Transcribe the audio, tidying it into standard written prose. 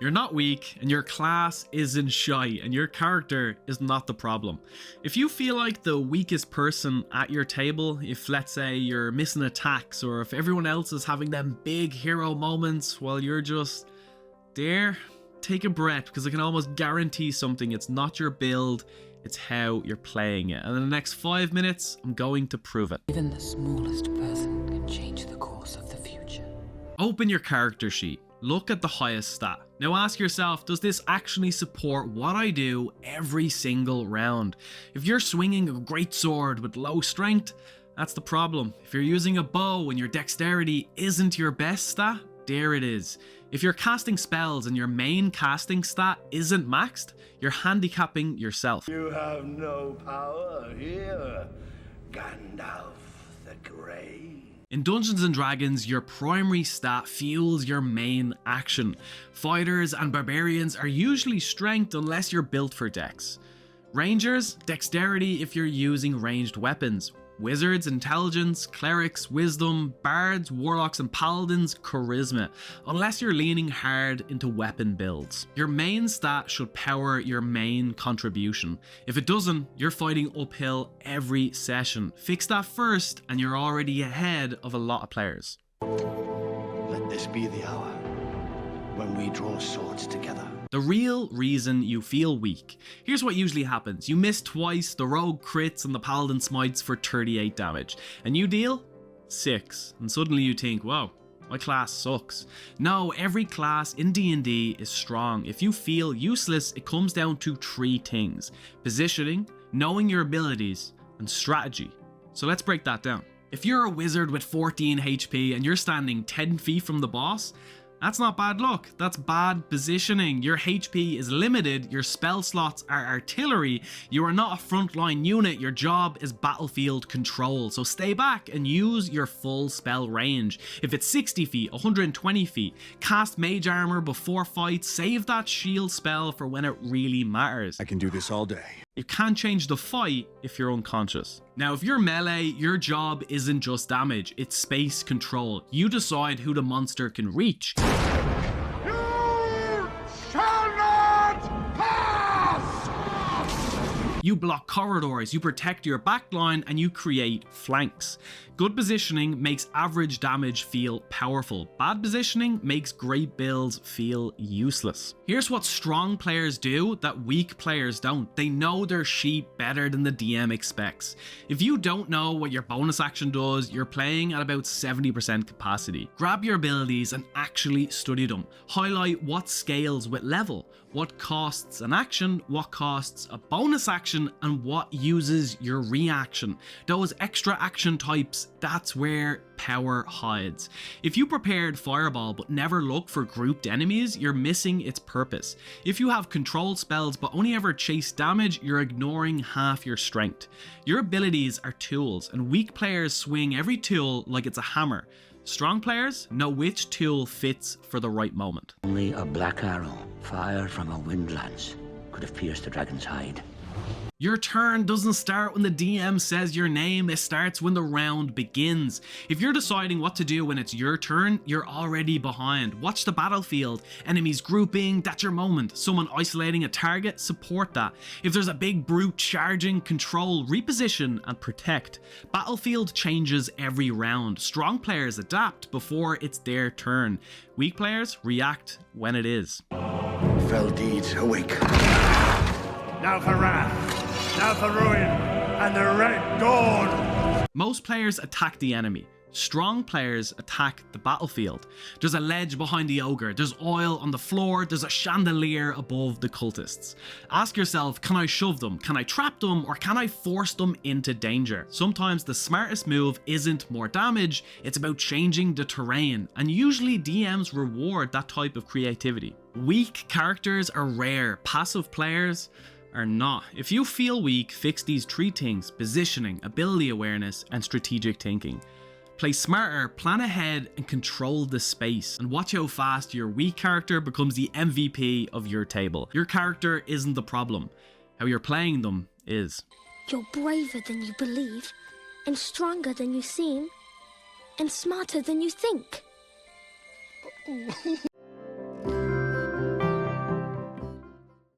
You're not weak, and your class isn't shy, and your character is not the problem. If you feel like the weakest person at your table, if let's say you're missing attacks, or if everyone else is having them big hero moments while you're just there, take a breath, because I can almost guarantee something. It's not your build, it's how you're playing it. And in the next 5 minutes, I'm going to prove it. Even the smallest person can change the course of the future. Open your character sheet. Look at the highest stat. Now ask yourself, does this actually support what I do every single round? If you're swinging a great sword with low strength, that's the problem. If you're using a bow and your dexterity isn't your best stat, there it is. If you're casting spells and your main casting stat isn't maxed, you're handicapping yourself. You have no power here, Gandalf the Grey. In Dungeons & Dragons, your primary stat fuels your main action. Fighters and barbarians are usually strength unless you're built for dex. Rangers, dexterity if you're using ranged weapons. Wizards, intelligence. Clerics, wisdom. Bards, warlocks and paladins, charisma, unless you're leaning hard into weapon builds. Your main stat should power your main contribution. If it doesn't, you're fighting uphill every session. Fix that first and you're already ahead of a lot of players. Let this be the hour when we draw swords together. The real reason you feel weak. Here's what usually happens. You miss twice, the rogue crits and the paladin smites for 38 damage. And you deal 6. And suddenly you think, wow, my class sucks. No, every class in D&D is strong. If you feel useless, it comes down to 3 things. Positioning, knowing your abilities, and strategy. So let's break that down. If you're a wizard with 14 HP and you're standing 10 feet from the boss, that's not bad luck, that's bad positioning. Your HP is limited, your spell slots are artillery, you are not a frontline unit, your job is battlefield control. So stay back and use your full spell range. If it's 60 feet, 120 feet, cast mage armor before fights, save that shield spell for when it really matters. I can do this all day. You can't change the fight if you're unconscious. Now, if you're melee, your job isn't just damage, it's space control. You decide who the monster can reach. You shall not pass! You block corridors, you protect your backline, and you create flanks. Good positioning makes average damage feel powerful. Bad positioning makes great builds feel useless. Here's what strong players do that weak players don't. They know their sheet better than the DM expects. If you don't know what your bonus action does, you're playing at about 70% capacity. Grab your abilities and actually study them. Highlight what scales with level, what costs an action, what costs a bonus action, and what uses your reaction. Those extra action types, that's where power hides. If you prepared Fireball but never look for grouped enemies, you're missing its purpose. If you have control spells but only ever chase damage, you're ignoring half your strength. Your abilities are tools, and weak players swing every tool like it's a hammer. Strong players know which tool fits for the right moment. Only a black arrow fired from a wind lance could have pierced the dragon's hide. Your turn doesn't start when the DM says your name, it starts when the round begins. If you're deciding what to do when it's your turn, you're already behind. Watch the battlefield, enemies grouping, that's your moment. Someone isolating a target, support that. If there's a big brute charging, control, reposition, and protect. Battlefield changes every round. Strong players adapt before it's their turn. Weak players react when it is. Fell deeds awake. Now for wrath, now for ruin, and the Red Dawn! Most players attack the enemy. Strong players attack the battlefield. There's a ledge behind the ogre, there's oil on the floor, there's a chandelier above the cultists. Ask yourself, can I shove them? Can I trap them? Or can I force them into danger? Sometimes the smartest move isn't more damage, it's about changing the terrain, and usually DMs reward that type of creativity. Weak characters are rare, passive players are not. If you feel weak, fix these 3 things: positioning, ability awareness, and strategic thinking. Play smarter, plan ahead, and control the space. And watch how fast your weak character becomes the MVP of your table. Your character isn't the problem. How you're playing them is. You're braver than you believe, and stronger than you seem, and smarter than you think.